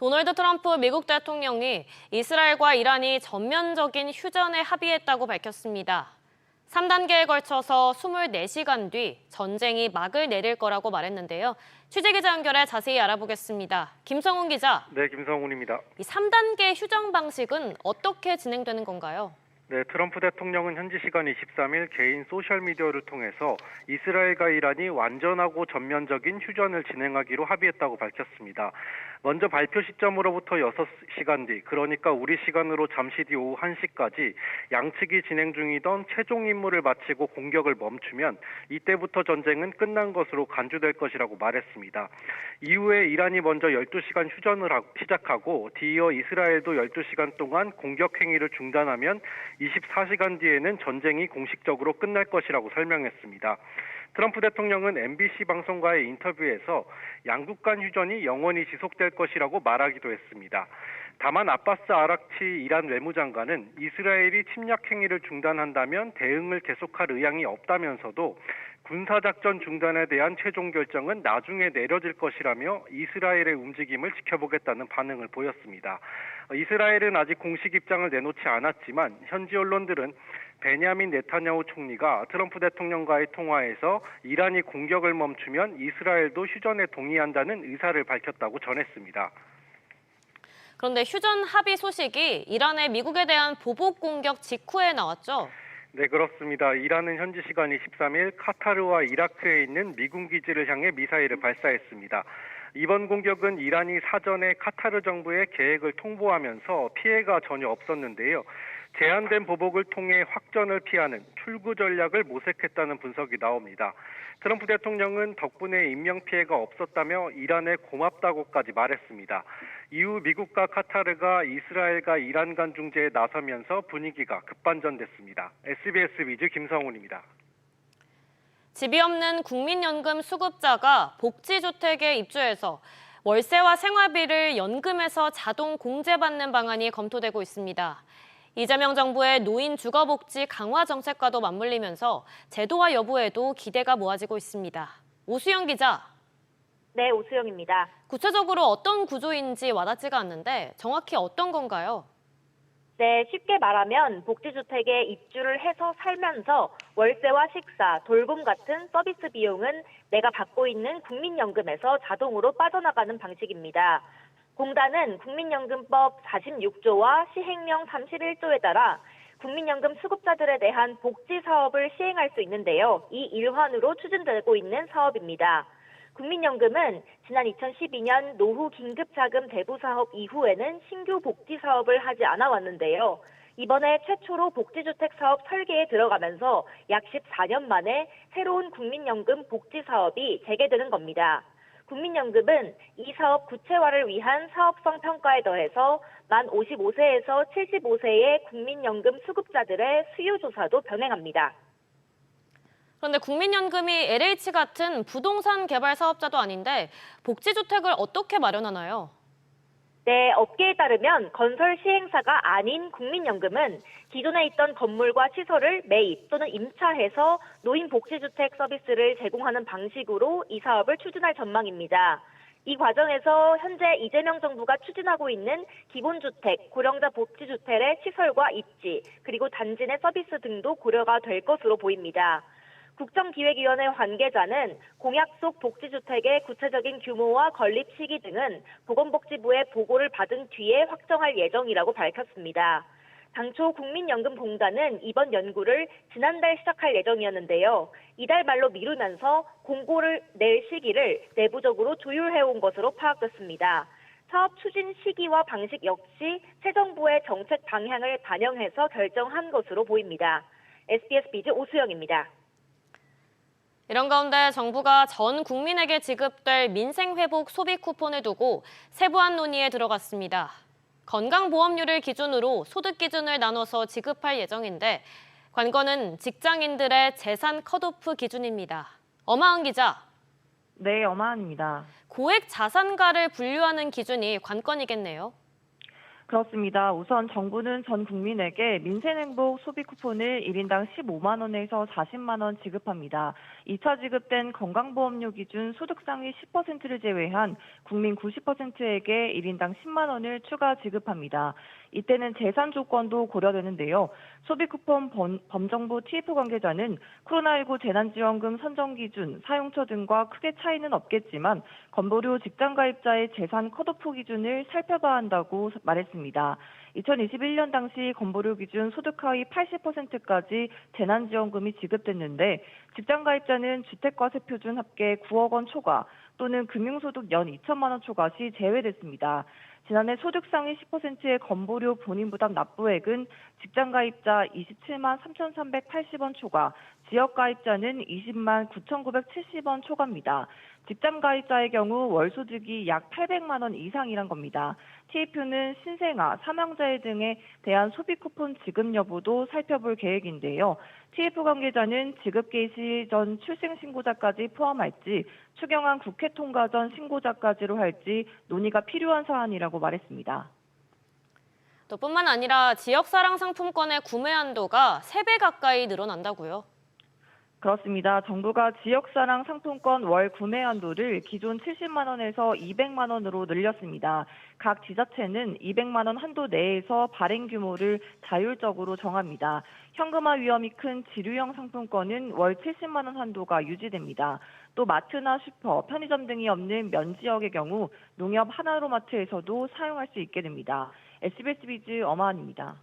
도널드 트럼프 미국 대통령이 이스라엘과 이란이 전면적인 휴전에 합의했다고 밝혔습니다. 3단계에 걸쳐서 24시간 뒤 전쟁이 막을 내릴 거라고 말했는데요. 취재기자 연결해 자세히 알아보겠습니다. 김성훈 기자. 네, 김성훈입니다. 이 3단계 휴전 방식은 어떻게 진행되는 건가요? 네, 트럼프 대통령은 현지 시간 23일 개인 소셜미디어를 통해서 이스라엘과 이란이 완전하고 전면적인 휴전을 진행하기로 합의했다고 밝혔습니다. 먼저 발표 시점으로부터 6시간 뒤, 그러니까 우리 시간으로 잠시 뒤 오후 1시까지 양측이 진행 중이던 최종 임무를 마치고 공격을 멈추면 이때부터 전쟁은 끝난 것으로 간주될 것이라고 말했습니다. 이후에 이란이 먼저 12시간 휴전을 시작하고 뒤이어 이스라엘도 12시간 동안 공격 행위를 중단하면 24시간 뒤에는 전쟁이 공식적으로 끝날 것이라고 설명했습니다. 트럼프 대통령은 MBC 방송과의 인터뷰에서 양국 간 휴전이 영원히 지속될 것이라고 말하기도 했습니다. 다만 아바스 아락치 이란 외무장관은 이스라엘이 침략 행위를 중단한다면 대응을 계속할 의향이 없다면서도 군사작전 중단에 대한 최종 결정은 나중에 내려질 것이라며 이스라엘의 움직임을 지켜보겠다는 반응을 보였습니다. 이스라엘은 아직 공식 입장을 내놓지 않았지만 현지 언론들은 베냐민 네타냐후 총리가 트럼프 대통령과의 통화에서 이란이 공격을 멈추면 이스라엘도 휴전에 동의한다는 의사를 밝혔다고 전했습니다. 그런데 휴전 합의 소식이 이란의 미국에 대한 보복 공격 직후에 나왔죠? 네, 그렇습니다. 이란은 현지 시간 23일 카타르와 이라크에 있는 미군 기지를 향해 미사일을 발사했습니다. 이번 공격은 이란이 사전에 카타르 정부의 계획을 통보하면서 피해가 전혀 없었는데요. 제한된 보복을 통해 확전을 피하는 출구 전략을 모색했다는 분석이 나옵니다. 트럼프 대통령은 덕분에 인명피해가 없었다며 이란에 고맙다고까지 말했습니다. 이후 미국과 카타르가 이스라엘과 이란 간 중재에 나서면서 분위기가 급반전됐습니다. SBS 위즈 김성훈입니다. 집이 없는 국민연금 수급자가 복지주택에 입주해서 월세와 생활비를 연금에서 자동 공제받는 방안이 검토되고 있습니다. 이재명 정부의 노인 주거복지 강화 정책과도 맞물리면서 제도화 여부에도 기대가 모아지고 있습니다. 오수영 기자. 네, 오수영입니다. 구체적으로 어떤 구조인지 와닿지가 않는데 정확히 어떤 건가요? 네, 쉽게 말하면 복지주택에 입주를 해서 살면서 월세와 식사, 돌봄 같은 서비스 비용은 내가 받고 있는 국민연금에서 자동으로 빠져나가는 방식입니다. 공단은 국민연금법 46조와 시행령 31조에 따라 국민연금 수급자들에 대한 복지 사업을 시행할 수 있는데요. 이 일환으로 추진되고 있는 사업입니다. 국민연금은 지난 2012년 노후 긴급자금 대부 사업 이후에는 신규 복지 사업을 하지 않아 왔는데요. 이번에 최초로 복지주택 사업 설계에 들어가면서 약 14년 만에 새로운 국민연금 복지 사업이 재개되는 겁니다. 국민연금은 이 사업 구체화를 위한 사업성 평가에 더해서 만 55세에서 75세의 국민연금 수급자들의 수요 조사도 병행합니다. 그런데 국민연금이 LH 같은 부동산 개발 사업자도 아닌데 복지주택을 어떻게 마련하나요? 네, 업계에 따르면 건설 시행사가 아닌 국민연금은 기존에 있던 건물과 시설을 매입 또는 임차해서 노인 복지주택 서비스를 제공하는 방식으로 이 사업을 추진할 전망입니다. 이 과정에서 현재 이재명 정부가 추진하고 있는 기본주택, 고령자 복지주택의 시설과 입지, 그리고 단지 내 서비스 등도 고려가 될 것으로 보입니다. 국정기획위원회 관계자는 공약 속 복지주택의 구체적인 규모와 건립 시기 등은 보건복지부의 보고를 받은 뒤에 확정할 예정이라고 밝혔습니다. 당초 국민연금공단은 이번 연구를 지난달 시작할 예정이었는데요. 이달 말로 미루면서 공고를 낼 시기를 내부적으로 조율해온 것으로 파악됐습니다. 사업 추진 시기와 방식 역시 새 정부의 정책 방향을 반영해서 결정한 것으로 보입니다. SBS 비즈 오수영입니다. 이런 가운데 정부가 전 국민에게 지급될 민생회복 소비 쿠폰을 두고 세부한 논의에 들어갔습니다. 건강보험료를 기준으로 소득 기준을 나눠서 지급할 예정인데 관건은 직장인들의 재산 컷오프 기준입니다. 엄하은 기자. 네, 엄하은입니다. 고액 자산가를 분류하는 기준이 관건이겠네요. 그렇습니다. 우선 정부는 전 국민에게 민생행복 소비 쿠폰을 1인당 15만 원에서 40만 원 지급합니다. 2차 지급된 건강보험료 기준 소득 상위 10%를 제외한 국민 90%에게 1인당 10만 원을 추가 지급합니다. 이때는 재산 조건도 고려되는데요. 소비쿠폰 범정부 TF 관계자는 코로나19 재난지원금 선정 기준, 사용처 등과 크게 차이는 없겠지만 건보료 직장 가입자의 재산 컷오프 기준을 살펴봐야 한다고 말했습니다. 2021년 당시 건보료 기준 소득 하위 80%까지 재난지원금이 지급됐는데 직장 가입자는 주택과세 표준 합계 9억 원 초과 또는 금융소득 연 2천만 원 초과 시 제외됐습니다. 지난해 소득 상위 10%의 건보료 본인 부담 납부액은 직장 가입자 27만 3,380원 초과, 지역 가입자는 20만 9,970원 초과입니다. 직장 가입자의 경우 월 소득이 약 800만 원 이상이란 겁니다. TF는 신생아, 사망자회 등에 대한 소비 쿠폰 지급 여부도 살펴볼 계획인데요. TF 관계자는 지급 개시 전 출생 신고자까지 포함할지 추경안 국회 통과 전 신고자까지로 할지 논의가 필요한 사안이라고 말했습니다. 또 뿐만 아니라 지역사랑 상품권의 구매 한도가 3배 가까이 늘어난다고요? 그렇습니다. 정부가 지역사랑 상품권 월 구매 한도를 기존 70만 원에서 200만 원으로 늘렸습니다. 각 지자체는 200만 원 한도 내에서 발행 규모를 자율적으로 정합니다. 현금화 위험이 큰 지류형 상품권은 월 70만 원 한도가 유지됩니다. 또 마트나 슈퍼, 편의점 등이 없는 면지역의 경우 농협 하나로마트에서도 사용할 수 있게 됩니다. SBS 비즈 엄하은입니다.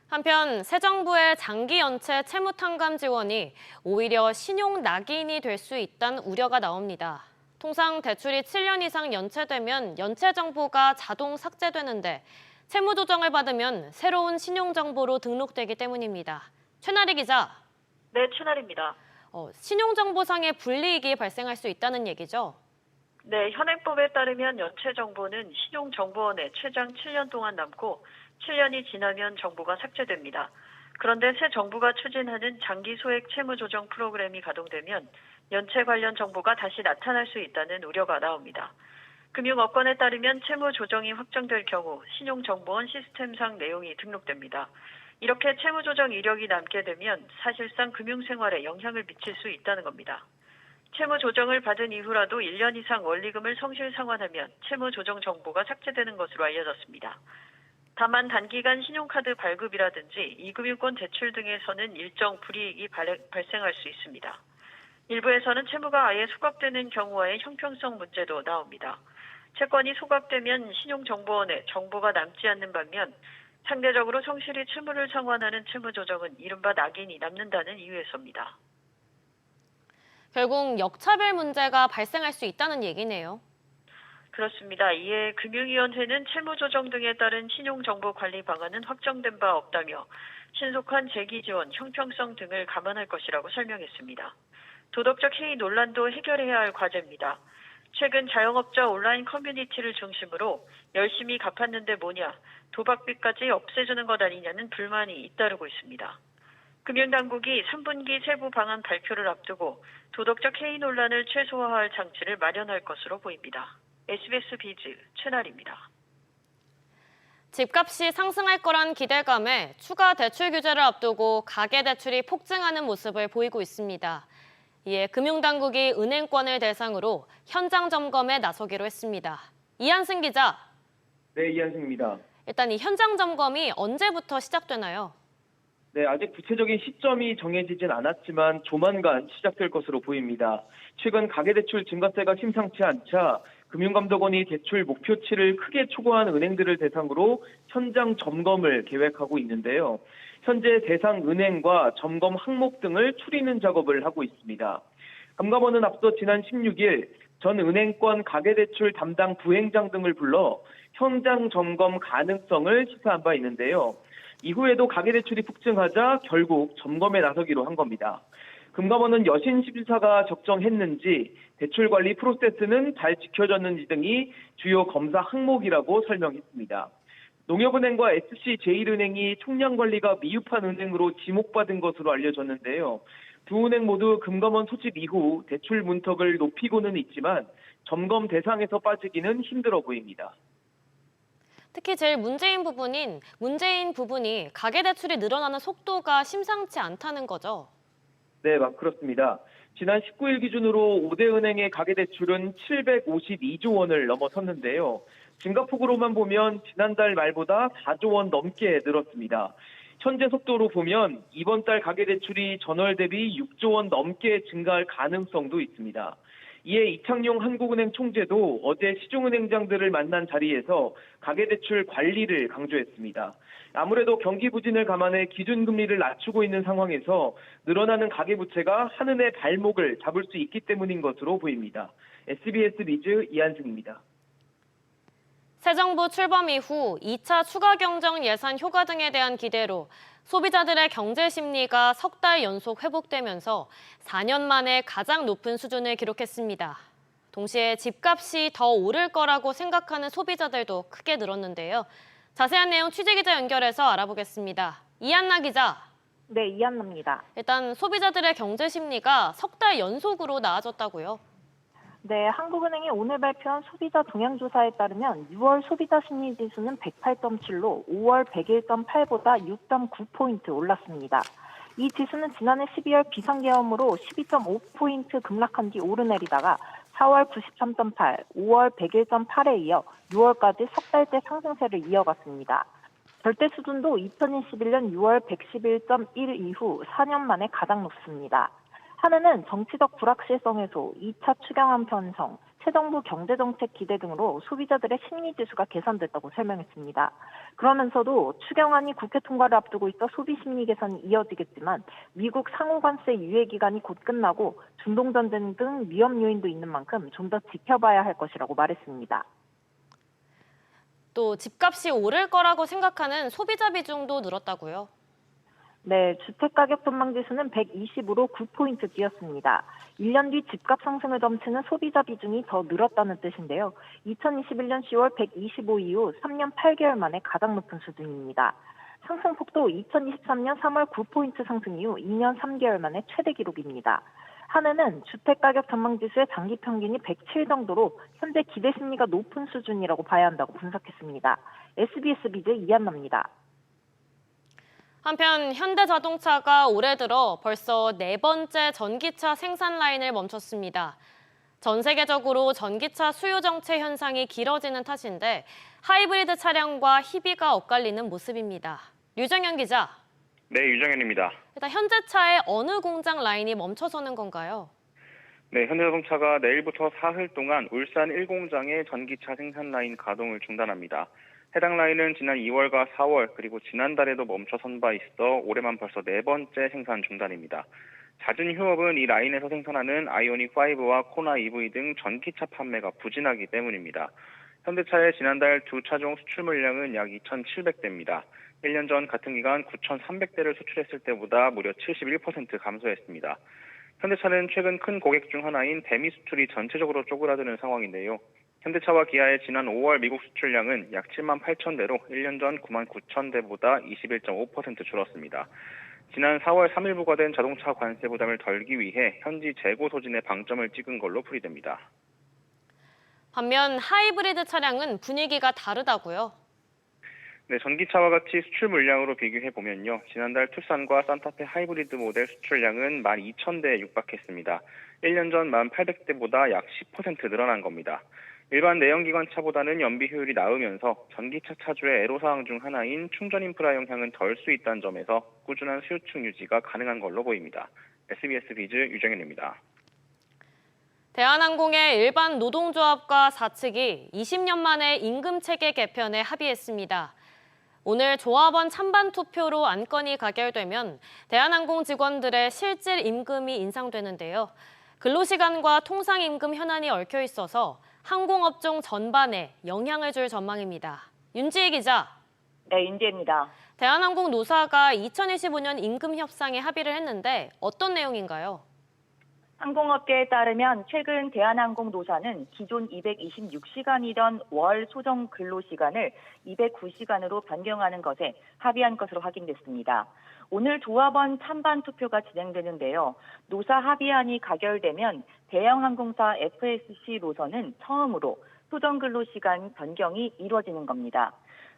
한편 새 정부의 장기 연체 채무 탕감 지원이 오히려 신용 낙인이 될 수 있다는 우려가 나옵니다. 통상 대출이 7년 이상 연체되면 연체 정보가 자동 삭제되는데 채무 조정을 받으면 새로운 신용 정보로 등록되기 때문입니다. 최나리 기자. 네, 최나리입니다. 신용 정보상의 불이익이 발생할 수 있다는 얘기죠? 네, 현행법에 따르면 연체 정보는 신용정보원에 최장 7년 동안 남고 7년이 지나면 정보가 삭제됩니다. 그런데 새 정부가 추진하는 장기 소액 채무 조정 프로그램이 가동되면 연체 관련 정보가 다시 나타날 수 있다는 우려가 나옵니다. 금융업권에 따르면 채무 조정이 확정될 경우 신용정보원 시스템상 내용이 등록됩니다. 이렇게 채무 조정 이력이 남게 되면 사실상 금융생활에 영향을 미칠 수 있다는 겁니다. 채무 조정을 받은 이후라도 1년 이상 원리금을 성실 상환하면 채무 조정 정보가 삭제되는 것으로 알려졌습니다. 다만 단기간 신용카드 발급이라든지 이금융권 대출 등에서는 일정 불이익이 발생할 수 있습니다. 일부에서는 채무가 아예 소각되는 경우와의 형평성 문제도 나옵니다. 채권이 소각되면 신용정보원에 정보가 남지 않는 반면 상대적으로 성실히 채무를 상환하는 채무조정은 이른바 낙인이 남는다는 이유에서입니다. 결국 역차별 문제가 발생할 수 있다는 얘기네요. 그렇습니다. 이에 금융위원회는 채무조정 등에 따른 신용정보 관리 방안은 확정된 바 없다며 신속한 재기 지원, 형평성 등을 감안할 것이라고 설명했습니다. 도덕적 해이 논란도 해결해야 할 과제입니다. 최근 자영업자 온라인 커뮤니티를 중심으로 열심히 갚았는데 뭐냐, 도박비까지 없애주는 것 아니냐는 불만이 잇따르고 있습니다. 금융당국이 3분기 세부 방안 발표를 앞두고 도덕적 해이 논란을 최소화할 장치를 마련할 것으로 보입니다. SBS 비즈 최나리입니다. 집값이 상승할 거란 기대감에 추가 대출 규제를 앞두고 가계대출이 폭증하는 모습을 보이고 있습니다. 이에 금융당국이 은행권을 대상으로 현장 점검에 나서기로 했습니다. 이한승 기자. 네, 이한승입니다. 일단 이 현장 점검이 언제부터 시작되나요? 네, 아직 구체적인 시점이 정해지진 않았지만 조만간 시작될 것으로 보입니다. 최근 가계대출 증가세가 심상치 않자 금융감독원이 대출 목표치를 크게 초과한 은행들을 대상으로 현장 점검을 계획하고 있는데요. 현재 대상 은행과 점검 항목 등을 추리는 작업을 하고 있습니다. 감감원은 앞서 지난 16일 전 은행권 가계대출 담당 부행장 등을 불러 현장 점검 가능성을 시사한 바 있는데요. 이후에도 가계대출이 폭증하자 결국 점검에 나서기로 한 겁니다. 금감원은 여신심사가 적정했는지, 대출 관리 프로세스는 잘 지켜졌는지 등이 주요 검사 항목이라고 설명했습니다. 농협은행과 SC제일은행이 총량 관리가 미흡한 은행으로 지목받은 것으로 알려졌는데요. 두 은행 모두 금감원 소집 이후 대출 문턱을 높이고는 있지만 점검 대상에서 빠지기는 힘들어 보입니다. 특히 제일 문제인 부분이 가계대출이 늘어나는 속도가 심상치 않다는 거죠. 네, 그렇습니다. 지난 19일 기준으로 5대 은행의 가계대출은 752조 원을 넘어섰는데요. 증가폭으로만 보면 지난달 말보다 4조 원 넘게 늘었습니다. 현재 속도로 보면 이번 달 가계대출이 전월 대비 6조 원 넘게 증가할 가능성도 있습니다. 이에 이창용 한국은행 총재도 어제 시중은행장들을 만난 자리에서 가계대출 관리를 강조했습니다. 아무래도 경기 부진을 감안해 기준금리를 낮추고 있는 상황에서 늘어나는 가계부채가 한은의 발목을 잡을 수 있기 때문인 것으로 보입니다. SBS 비즈 이한승입니다. 새 정부 출범 이후 2차 추가 경정 예산 효과 등에 대한 기대로 소비자들의 경제 심리가 석 달 연속 회복되면서 4년 만에 가장 높은 수준을 기록했습니다. 동시에 집값이 더 오를 거라고 생각하는 소비자들도 크게 늘었는데요. 자세한 내용 취재기자 연결해서 알아보겠습니다. 이한나 기자. 네, 이한나입니다. 일단 소비자들의 경제 심리가 석 달 연속으로 나아졌다고요? 네, 한국은행이 오늘 발표한 소비자 동향조사에 따르면 6월 소비자 심리지수는 108.7로 5월 101.8보다 6.9포인트 올랐습니다. 이 지수는 지난해 12월 비상계엄으로 12.5포인트 급락한 뒤 오르내리다가 4월 93.8, 5월 101.8에 이어 6월까지 석 달째 상승세를 이어갔습니다. 절대 수준도 2021년 6월 111.1 이후 4년 만에 가장 높습니다. 한은은 정치적 불확실성 해소, 2차 추경안 편성, 새 정부 경제정책 기대 등으로 소비자들의 심리지수가 개선됐다고 설명했습니다. 그러면서도 추경안이 국회 통과를 앞두고 있어 소비 심리 개선이 이어지겠지만 미국 상호관세 유예 기간이 곧 끝나고 중동전쟁 등 위험 요인도 있는 만큼 좀 더 지켜봐야 할 것이라고 말했습니다. 또 집값이 오를 거라고 생각하는 소비자 비중도 늘었다고요? 네, 주택가격 전망지수는 120으로 9포인트 뛰었습니다. 1년 뒤 집값 상승을 점치는 소비자 비중이 더 늘었다는 뜻인데요. 2021년 10월 125 이후 3년 8개월 만에 가장 높은 수준입니다. 상승폭도 2023년 3월 9포인트 상승 이후 2년 3개월 만에 최대 기록입니다. 한은은 주택가격 전망지수의 장기 평균이 107 정도로 현재 기대 심리가 높은 수준이라고 봐야 한다고 분석했습니다. SBS 비즈 이한나입니다. 한편 현대자동차가 올해 들어 벌써 4번째 전기차 생산 라인을 멈췄습니다. 전 세계적으로 전기차 수요 정체 현상이 길어지는 탓인데 하이브리드 차량과 희비가 엇갈리는 모습입니다. 류정현 기자. 네, 유정현입니다. 일단 현재 차의 어느 공장 라인이 멈춰서는 건가요? 네, 현대자동차가 내일부터 사흘 동안 울산 1공장의 전기차 생산 라인 가동을 중단합니다. 해당 라인은 지난 2월과 4월 그리고 지난달에도 멈춰선 바 있어 올해만 벌써 4번째 생산 중단입니다. 잦은 휴업은 이 라인에서 생산하는 아이오닉5와 코나 EV 등 전기차 판매가 부진하기 때문입니다. 현대차의 지난달 두 차종 수출 물량은 약 2,700대입니다. 1년 전 같은 기간 9,300대를 수출했을 때보다 무려 71% 감소했습니다. 현대차는 최근 큰 고객 중 하나인 대미 수출이 전체적으로 쪼그라드는 상황인데요. 현대차와 기아의 지난 5월 미국 수출량은 약 7만 8천 대로 1년 전 9만 9천 대보다 21.5% 줄었습니다. 지난 4월 3일 부과된 자동차 관세 부담을 덜기 위해 현지 재고 소진에 방점을 찍은 걸로 풀이됩니다. 반면 하이브리드 차량은 분위기가 다르다고요? 네, 전기차와 같이 수출 물량으로 비교해보면요. 지난달 투싼과 산타페 하이브리드 모델 수출량은 12,000대에 육박했습니다. 1년 전 1,800대보다 약 10% 늘어난 겁니다. 일반 내연기관차보다는 연비 효율이 나으면서 전기차 차주의 애로사항 중 하나인 충전 인프라 영향은 덜 수 있다는 점에서 꾸준한 수요층 유지가 가능한 걸로 보입니다. SBS 비즈 유정현입니다. 대한항공의 일반 노동조합과 사측이 20년 만에 임금체계 개편에 합의했습니다. 오늘 조합원 찬반 투표로 안건이 가결되면 대한항공 직원들의 실질 임금이 인상되는데요. 근로시간과 통상임금 현안이 얽혀 있어서 항공업종 전반에 영향을 줄 전망입니다. 윤지혜 기자. 네, 윤지혜입니다. 대한항공 노사가 2025년 임금 협상에 합의를 했는데 어떤 내용인가요? 항공업계에 따르면 최근 대한항공 노사는 기존 226시간이던 월 소정 근로시간을 209시간으로 변경하는 것에 합의한 것으로 확인됐습니다. 오늘 조합원 찬반 투표가 진행되는데요. 노사 합의안이 가결되면 대형 항공사 FSC 노선은 처음으로 소정 근로시간 변경이 이루어지는 겁니다.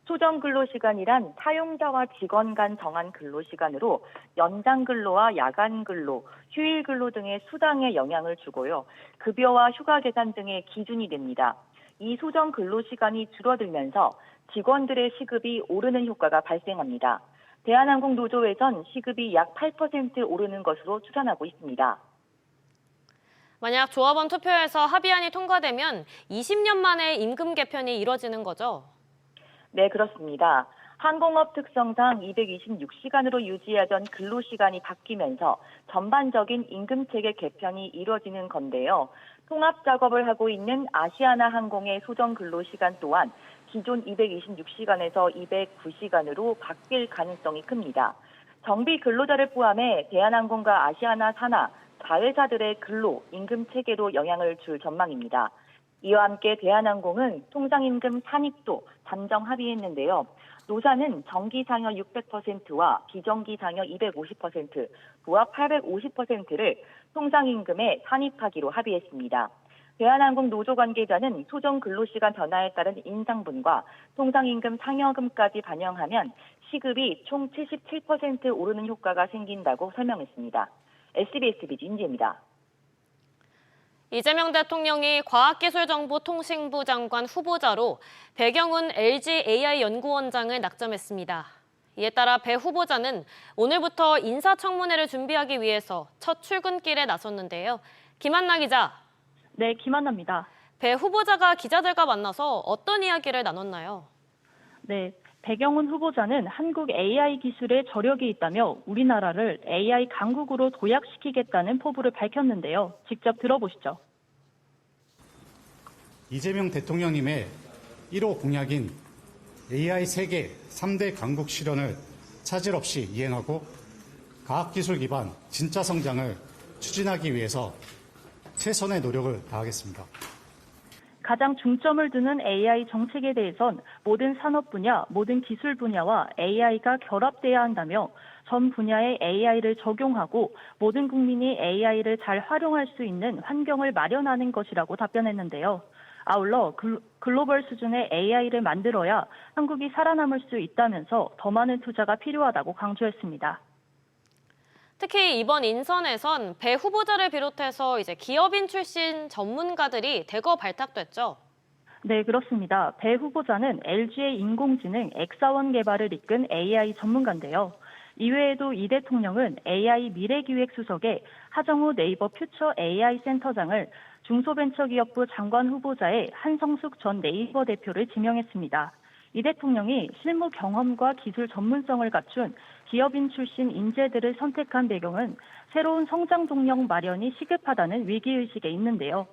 소정 근로시간이란 사용자와 직원 간 정한 근로시간으로 연장 근로와 야간 근로, 휴일 근로 등의 수당에 영향을 주고요. 급여와 휴가 계산 등의 기준이 됩니다. 이 소정 근로시간이 줄어들면서 직원들의 시급이 오르는 효과가 발생합니다. 대한항공 노조에선 시급이 약 8% 오르는 것으로 추산하고 있습니다. 만약 조합원 투표에서 합의안이 통과되면 20년 만에 임금 개편이 이뤄지는 거죠? 네, 그렇습니다. 항공업 특성상 226시간으로 유지하던 근로시간이 바뀌면서 전반적인 임금체계 개편이 이뤄지는 건데요. 통합 작업을 하고 있는 아시아나 항공의 소정 근로시간 또한 기존 226시간에서 209시간으로 바뀔 가능성이 큽니다. 정비 근로자를 포함해 대한항공과 아시아나 산하, 자회사들의 근로, 임금 체계로 영향을 줄 전망입니다. 이와 함께 대한항공은 통상임금 산입도 잠정 합의했는데요. 노사는 정기 상여 600%와 비정기 상여 250%, 부합 850%를 통상임금에 산입하기로 합의했습니다. 대한항공 노조 관계자는 소정 근로시간 변화에 따른 인상분과 통상임금 상여금까지 반영하면 시급이 총 77% 오르는 효과가 생긴다고 설명했습니다. SBS 비즈 인지입니다. 이재명 대통령이 과학기술정보통신부 장관 후보자로 배경훈 LG AI 연구원장을 낙점했습니다. 이에 따라 배 후보자는 오늘부터 인사청문회를 준비하기 위해서 첫 출근길에 나섰는데요. 김한나 기자. 네, 김한나입니다. 배 후보자가 기자들과 만나서 어떤 이야기를 나눴나요? 네, 배경훈 후보자는 한국 AI 기술에 저력이 있다며 우리나라를 AI 강국으로 도약시키겠다는 포부를 밝혔는데요. 직접 들어보시죠. 이재명 대통령님의 1호 공약인 AI 세계 3대 강국 실현을 차질 없이 이행하고 과학기술 기반 진짜 성장을 추진하기 위해서 최선의 노력을 다하겠습니다. 가장 중점을 두는 AI 정책에 대해선 모든 산업 분야, 모든 기술 분야와 AI가 결합돼야 한다며 전 분야에 AI를 적용하고 모든 국민이 AI를 잘 활용할 수 있는 환경을 마련하는 것이라고 답변했는데요. 아울러 글로벌 수준의 AI를 만들어야 한국이 살아남을 수 있다면서 더 많은 투자가 필요하다고 강조했습니다. 특히 이번 인선에선 배 후보자를 비롯해서 기업인 출신 전문가들이 대거 발탁됐죠. 네, 그렇습니다. 배 후보자는 LG의 인공지능 엑사원 개발을 이끈 AI 전문가인데요. 이외에도 이 대통령은 AI 미래기획수석에 하정우 네이버 퓨처 AI 센터장을 중소벤처기업부 장관 후보자에 한성숙 전 네이버 대표를 지명했습니다. 이 대통령이 실무 경험과 기술 전문성을 갖춘 기업인 출신 인재들을 선택한 배경은 새로운 성장 동력 마련이 시급하다는 위기의식에 있는데요.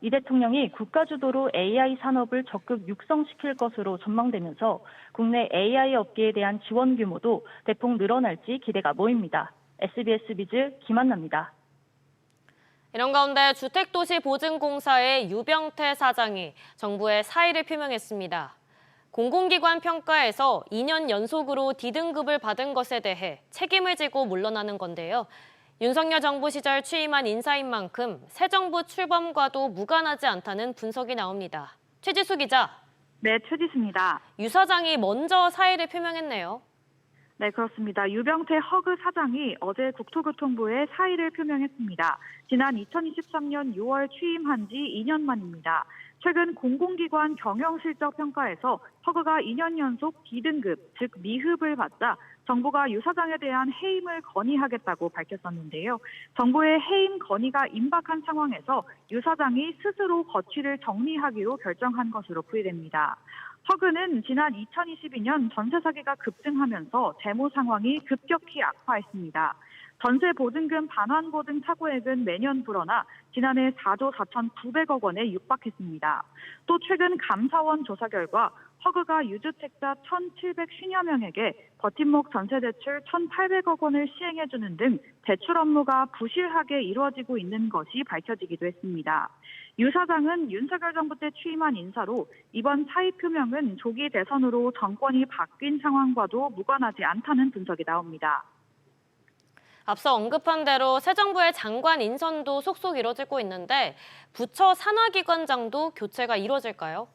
이 대통령이 국가 주도로 AI 산업을 적극 육성시킬 것으로 전망되면서 국내 AI 업계에 대한 지원 규모도 대폭 늘어날지 기대가 모입니다. SBS 비즈 김한나입니다. 이런 가운데 주택도시보증공사의 유병태 사장이 정부에 사의를 표명했습니다. 공공기관 평가에서 2년 연속으로 D등급을 받은 것에 대해 책임을 지고 물러나는 건데요. 윤석열 정부 시절 취임한 인사인 만큼 새 정부 출범과도 무관하지 않다는 분석이 나옵니다. 최지수 기자. 네, 최지수입니다. 유 사장이 먼저 사의를 표명했네요. 네, 그렇습니다. 유병태 허그 사장이 어제 국토교통부에 사의를 표명했습니다. 지난 2023년 6월 취임한 지 2년 만입니다. 최근 공공기관 경영실적 평가에서 허그가 2년 연속 D등급, 즉 미흡을 받자 정부가 유 사장에 대한 해임을 건의하겠다고 밝혔었는데요. 정부의 해임 건의가 임박한 상황에서 유 사장이 스스로 거취를 정리하기로 결정한 것으로 풀이됩니다. 허그는 지난 2022년 전세 사기가 급증하면서 재무 상황이 급격히 악화했습니다. 전세 보증금 반환고 등 사고액은 매년 불어나 지난해 4조 4,900억 원에 육박했습니다. 또 최근 감사원 조사 결과 허그가 유주택자 1,750여 명에게 버팀목 전세대출 1,800억 원을 시행해주는 등 대출 업무가 부실하게 이루어지고 있는 것이 밝혀지기도 했습니다. 유 사장은 윤석열 정부 때 취임한 인사로 이번 사의 표명은 조기 대선으로 정권이 바뀐 상황과도 무관하지 않다는 분석이 나옵니다. 앞서 언급한 대로 새 정부의 장관 인선도 속속 이뤄지고 있는데 부처 산하기관장도 교체가 이뤄질까요?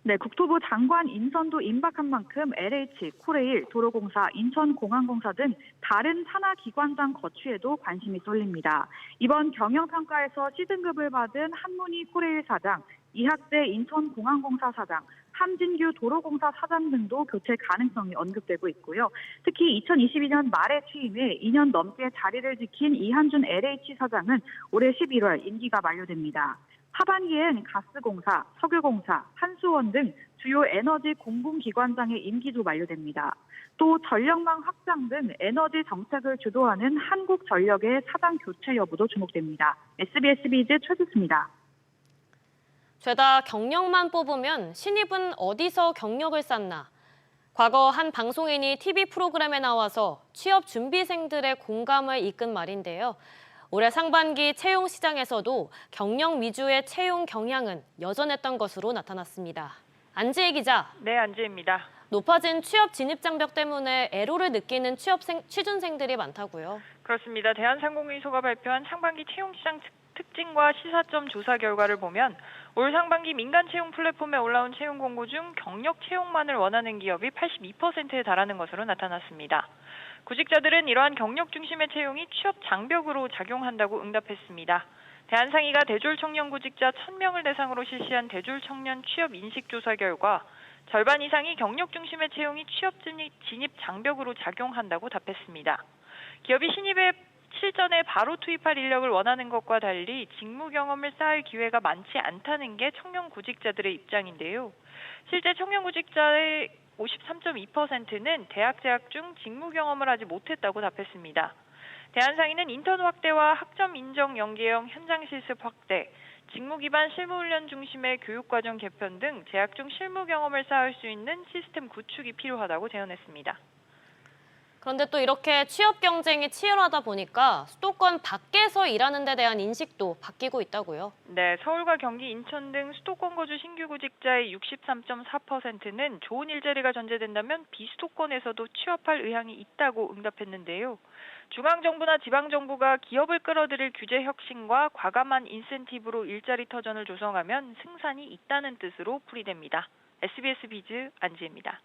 네, 국토부 장관 인선도 임박한 만큼 LH, 코레일, 도로공사, 인천공항공사 등 다른 산하기관장 거취에도 관심이 쏠립니다. 이번 경영평가에서 C등급을 받은 한문희 코레일 사장, 이학재 인천공항공사 사장, 함진규 도로공사 사장 등도 교체 가능성이 언급되고 있고요. 특히 2022년 말에 취임해 2년 넘게 자리를 지킨 이한준 LH 사장은 올해 11월 임기가 만료됩니다. 하반기엔 가스공사, 석유공사, 한수원 등 주요 에너지 공공기관장의 임기도 만료됩니다. 또 전력망 확장 등 에너지 정책을 주도하는 한국전력의 사장 교체 여부도 주목됩니다. SBS 비즈 최수수입니다. 죄다 경력만 뽑으면 신입은 어디서 경력을 쌓나? 과거 한 방송인이 TV 프로그램에 나와서 취업 준비생들의 공감을 이끈 말인데요. 올해 상반기 채용 시장에서도 경력 위주의 채용 경향은 여전했던 것으로 나타났습니다. 안지혜 기자. 네, 안지혜입니다. 높아진 취업 진입 장벽 때문에 애로를 느끼는 취준생들이 많다고요. 그렇습니다. 대한상공회의소가 발표한 상반기 채용 시장 특징과 시사점 조사 결과를 보면 올 상반기 민간 채용 플랫폼에 올라온 채용 공고 중 경력 채용만을 원하는 기업이 82%에 달하는 것으로 나타났습니다. 구직자들은 이러한 경력 중심의 채용이 취업 장벽으로 작용한다고 응답했습니다. 대한상의가 대졸 청년 구직자 1,000명을 대상으로 실시한 대졸 청년 취업 인식 조사 결과 절반 이상이 경력 중심의 채용이 취업 진입 장벽으로 작용한다고 답했습니다. 기업이 신입의 실전에 바로 투입할 인력을 원하는 것과 달리 직무 경험을 쌓을 기회가 많지 않다는 게 청년 구직자들의 입장인데요. 실제 청년 구직자의 53.2%는 대학 재학 중 직무 경험을 하지 못했다고 답했습니다. 대한상의는 인턴 확대와 학점 인정 연계형 현장 실습 확대, 직무 기반 실무 훈련 중심의 교육과정 개편 등 재학 중 실무 경험을 쌓을 수 있는 시스템 구축이 필요하다고 제언했습니다. 그런데 또 이렇게 취업 경쟁이 치열하다 보니까 수도권 밖에서 일하는 데 대한 인식도 바뀌고 있다고요. 네, 서울과 경기, 인천 등 수도권 거주 신규 구직자의 63.4%는 좋은 일자리가 전제된다면 비수도권에서도 취업할 의향이 있다고 응답했는데요. 중앙정부나 지방정부가 기업을 끌어들일 규제 혁신과 과감한 인센티브로 일자리 터전을 조성하면 승산이 있다는 뜻으로 풀이됩니다. SBS 비즈 안지혜입니다.